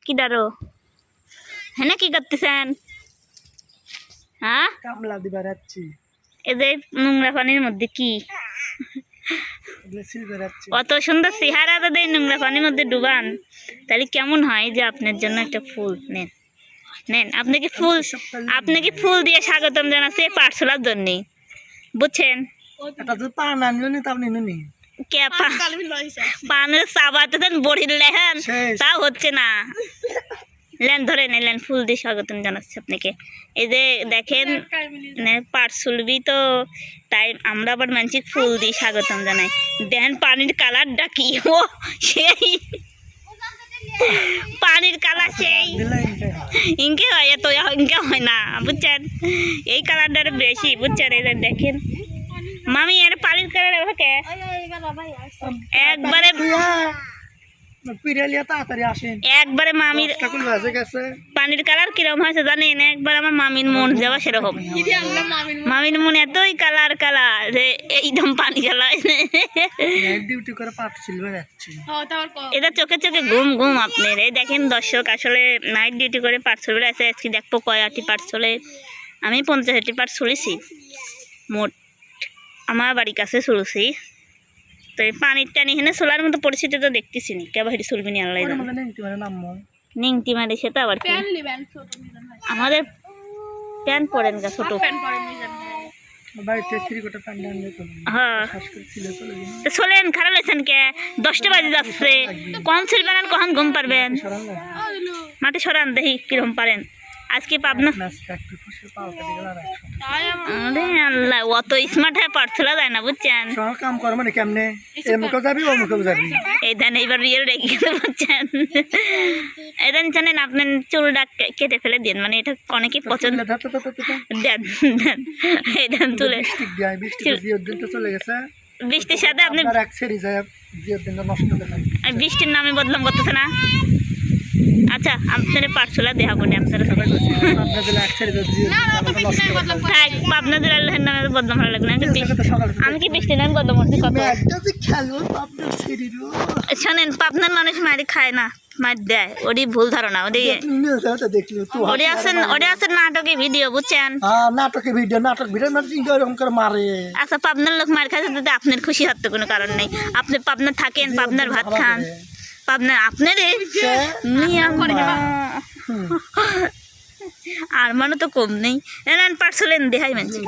কি ডারো হ্যাঁ কি করতেছেন? হ্যাঁ কামলা দিবার যাচ্ছি। এদের নোংরা পানির মধ্যে কি অত সুন্দর চেহারা তাদের নোংরা পানির মধ্যে ডুবান, তাহলে কেমন হয়? যে আপনার জন্য একটা ফুল নেন, নেন আপনাকে ফুল দিয়ে স্বাগতম জানাচ্ছে পাঠশালার জন্য, বুঝছেন? পানের চাবাতে দেন বড়ির লেহেন, তাও হচ্ছে না। লেন ধরে নিলেন, ফুল দিয়ে স্বাগতম জানাচ্ছে আপনাকে। এই যে দেখেন পার্সুলবি তো, তাই আমরা আবার মানছি ফুল দিয়ে স্বাগতম জানাই। দেখেন পানির কালারটা কি, ও সেই পানির কালার সেই ইনকে হয়, এত ইনকে হয় না, বুঝছেন? এই কালারটা বেশি, বুঝছেন? এই যে দেখেন মামি এর পানির কালার ওকে একবারে একবারে মামির পানির কালার কিরকম হয়েছে জানেন? একবার আমার মামির মন যাওয়া সেরকম। মামির মন এতই কালার কালার যে এইদম পানি কালার। এটা চোখে চোখে ঘুম ঘুম আপনার। এই দেখেন দর্শক, আসলে নাইট ডিউটি করে পার্সেল আছে। আজকে দেখবো কয়টি পার্সেলে। আমি 50টি পার্ট চলেছি মোট, আমার বাড়ির কাছে চলছি। তো এই পানির টানি হেনে সোলার মতো পরিস্থিতি তো দেখতেছি নি, কেবা হেঁটে চলবি নি আল্লাহ নিংটি মারে। সেটা আবার কি, আমাদের প্যান্ট পরেন গা ছোট। হ্যাঁ চলেন, খারাপ লাগছেন কে? 10টা বাজে যাচ্ছে, কখন চলবেন আর কখন ঘুম পারবেন? মাটি সরান দেখি কিরকম পারেন। আজকে পাবনা আল্লাহ অত স্মার্ট হয়ে পাঠশালা যায় না, বুঝছেন? এই দেন এইবার রিয়েল রেখে গেছে, বুঝছেন? এই দেন জানেন আপনার চুলটা কেটে ফেলে দিন, মানে এটা অনেকে পছন্দ দেন। এই দেন তুলে বৃষ্টির সাথে আপনি বৃষ্টির নামে বদলাম করতেছে না। আচ্ছা আপনার পাঠশালা দেখাবো না, আপনারা আপনাদের আল্লাহর নামে বদনাম ভালো লাগবে না। আমি কি বৃষ্টির নামে বদনাম করতে কত শোনেন, পাবনার মানুষ মারি খায় না, মার দেয়, ওরই ভুল ধারণা। ওরে আছেন নাটকে ভিডিও, বুঝছেন? নাটকে ভিডিও মারে। আচ্ছা পাবনার লোক মার খাচ্ছে, তাতে আপনার খুশি হতে কোনো কারণ নেই। আপনি পাবনা থাকেন, পাবনার ভাত খান, পাবনা আপনার আর মানে তো কম নেই। পার্সেলেন দেখাই মানছি,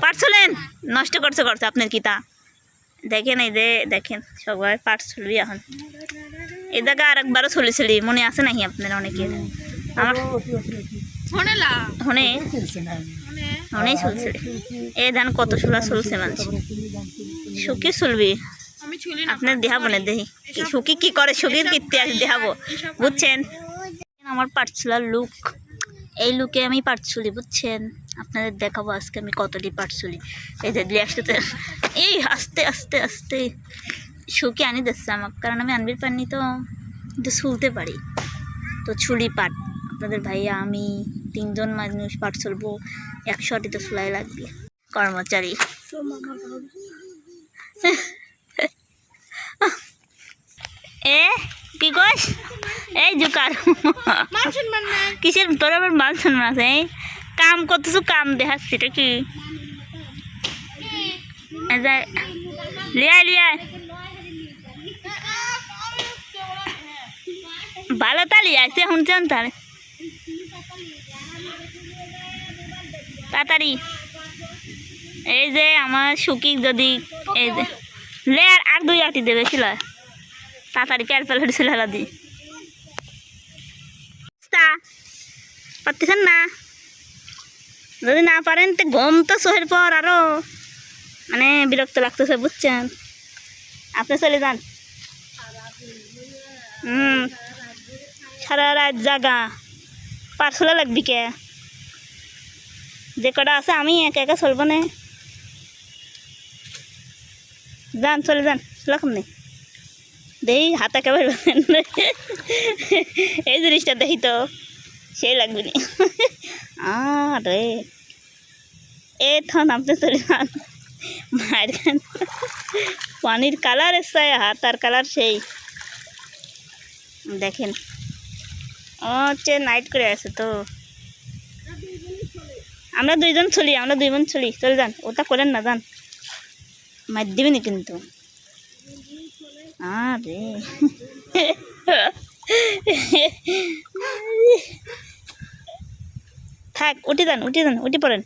পার্সেলেন নষ্ট করছে আপনার কি তা দেখেন? এই যে দেখেন সবাই পার্সেলই এখন এই জায়গা আর একবারও চলেছিলি, মনে আছে নাকি আপনার? অনেকের আমার মনেই চলছিল। এই ধান কত সোলা চলছে মানুষ, সুখী চলবি আপনার দেখাবো না। দেখি সুখী কি করে, সুখীর কীর্তি আছে দেখাবো, বুঝছেন? আমার পাঠশালার লুক, এই লুকে আমি পাঠশুলি, বুঝছেন? আপনাদের দেখাবো আজকে আমি কতটি পাঠশুলি। এই যে আসতে এই আস্তে আস্তে আস্তে সুখী আনি দিচ্ছে আমাকে, কারণ আমি আনবির পারিনি তো, কিন্তু শুলতে পারি তো। ছুলি পাট আপনাদের ভাইয়া আমি 3জন মানুষ পাঠ চলবো, 100টি তো সেলাই লাগবে। কর্মচারী এ কি কস? এই জুকার কিসের তোর আবার মান সম্মান আছে? এই কাম করতেছো, কাম দেখাচ্ছি, এটা কি লিয়া ভালো তালি আছে শুনছেন? তাহলে তাড়াতাড়ি এই যে আমার সুখী যদি এই যে লে আর 2 আটি দেবে ছিল, তাড়াতাড়ি প্যার প্যাল ছিল হেলা দি পারতেছেন না। যদি না পারেন তো ঘুম তো শোয়ের পর আরো মানে বিরক্ত লাগতেছে, বুঝছেন? আপনি চলে যান। সারা রাত জাগা, পার্সেলে লাগবি কে? যে কটা আছে আমি একা একা চলবো না। যান চলে যান, সেরকম নেই। দেখি হাত একেবারে এই জিনিসটা দেখি তো সেই লাগবে না। আরে এ থান আপনি চলে যান, মায়ের খান পানির কালার এসছে, হাত আর কালার সেই দেখেন। ও হচ্ছে নাইট করে আছে তো আমরা দুইজন চলি আমরা দুই বোন চলি চলে যান ওটা করেন না যান মার দিবেনি কিন্তু আরে থাক উঠে যান উঠে পড়েন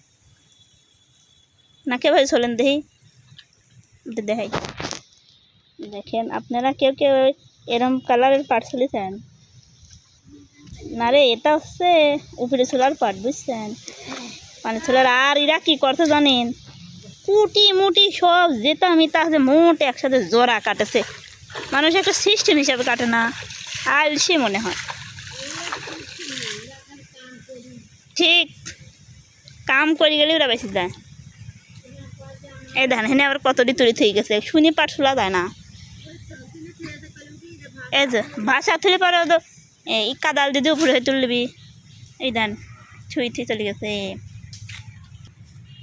নাকে ভাই চলেন দেখি উঠে দেখাই দেখেন আপনারা কেউ কেউ এরম কালারের পাট চলেছেন না রে এটা হচ্ছে উপরে ছোলার পাট বুঝছেন মানে ছোলার আর এরা কি করতে জানেন কুটি মুটি সব যেটা আমি তাহলে মোট একসাথে জোড়া কাটেছে মানুষ একটা সিস্টেম হিসাবে কাটে না আলসি মনে হয় ঠিক কাম করে গেলে ওরা বেশি দেয় এই ধান হেনে আবার কতটি তৈরি হয়ে গেছে শুনি পাট শোলা যায় না এই যে ভাষা তুলে পারো তো এই কাদাল দিদি উপরে হয়ে তুলবি এই ধান ছুঁই থুই চলে গেছে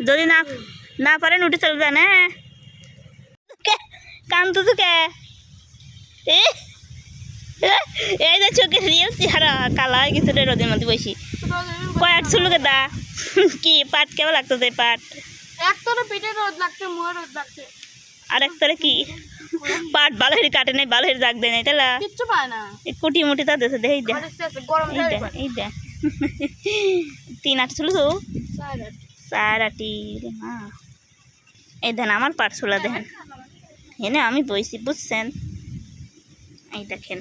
যদি না না পারেন উঠে চলে যান হ্যাঁ কান তো কে এই যে চোখে রিয়েল চেহারা কালা হয়ে গেছে রে রোদের মধ্যে বসি কয়াট ছিল দা কি পাট কেমন লাগতেছে পাট একতরে পেটে রোদ লাগছে মুখে রোদ লাগছে আর একতরে কি পাট বালহের কাটে নাই বালহের দাগ দেয় নাই তাহলে কিচ্ছু পায় না এই কুটি মুটি তা দেশে দেখ দেখ গরম এই দেখ 3 8 ছিল তো 4 8 হ্যাঁ এই দেন আমার পাট ছোলা দেখেন হেনে আমি বইছি বুঝছেন এই দেখেন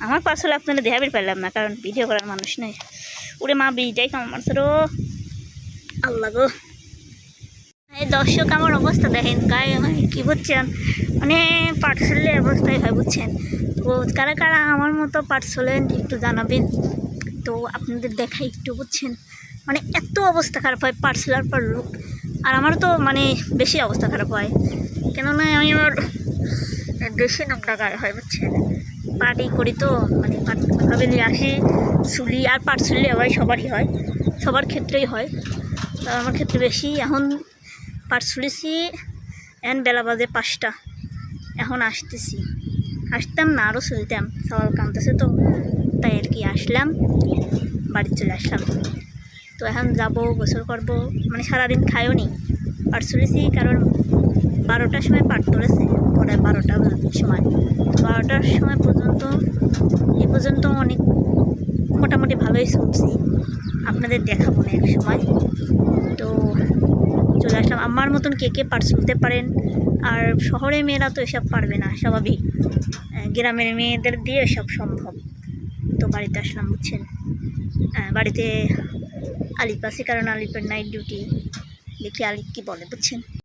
আমার পাট ছোলা আপনারা দেখাবে পারলাম না কারণ ভিডিও করার মানুষ নেই ওরে মা বিটাই কেমন মারছে রো আল্লাহ গো এই দর্শক আমার অবস্থা দেখেন গায়ে কি বুঝছেন মানে পাট ছোলের অবস্থায় হয় বুঝছেন তো কারা কারা আমার মতো পাট ছোলেন একটু জানাবেন তো আপনাদের দেখাই একটু বুঝছেন মানে এত অবস্থা খারাপ হয় পাট ছোলার পর লোক আর আমারও তো মানে বেশি অবস্থা খারাপ হয় কেননা আমি আমার বেশি নোংরা গায়ে হয় বুঝছেন পাটই করি তো মানে পাট ভাবে আসি চুলি আর পাট চুলি হয় সবারই হয় সবার ক্ষেত্রেই হয় তো আমার ক্ষেত্রে বেশি এখন পাট চুলিছি এখন বেলা বাজে 5টা এখন আসতাম না আরও চলতাম সকাল কামতেছে তো তাই আর কি আসলাম বাড়ি চলে আসলাম তো এখন যাব গোসল করবো মানে সারাদিন খাইও নি পাট চুলিছি কারণ 12টার সময় পাট তুলেছে পরে 12টার সময় 12টার সময় পর্যন্ত এ পর্যন্ত অনেক মোটামুটি ভালোই চলছি আপনাদের দেখাবো না এক সময় তো চলে আসলাম আমার মতন কে কে পাট চলতে পারেন আর শহরের মেয়েরা তো এসব পারবে না স্বাভাবিক গ্রামের মেয়েদের দিয়ে সব সম্ভব তো বাড়িতে আসলাম বুঝছেন বাড়িতে আলিপ আছে কারণ আলিপের নাইট ডিউটি দেখি আলিপ কি বলে বুঝছেন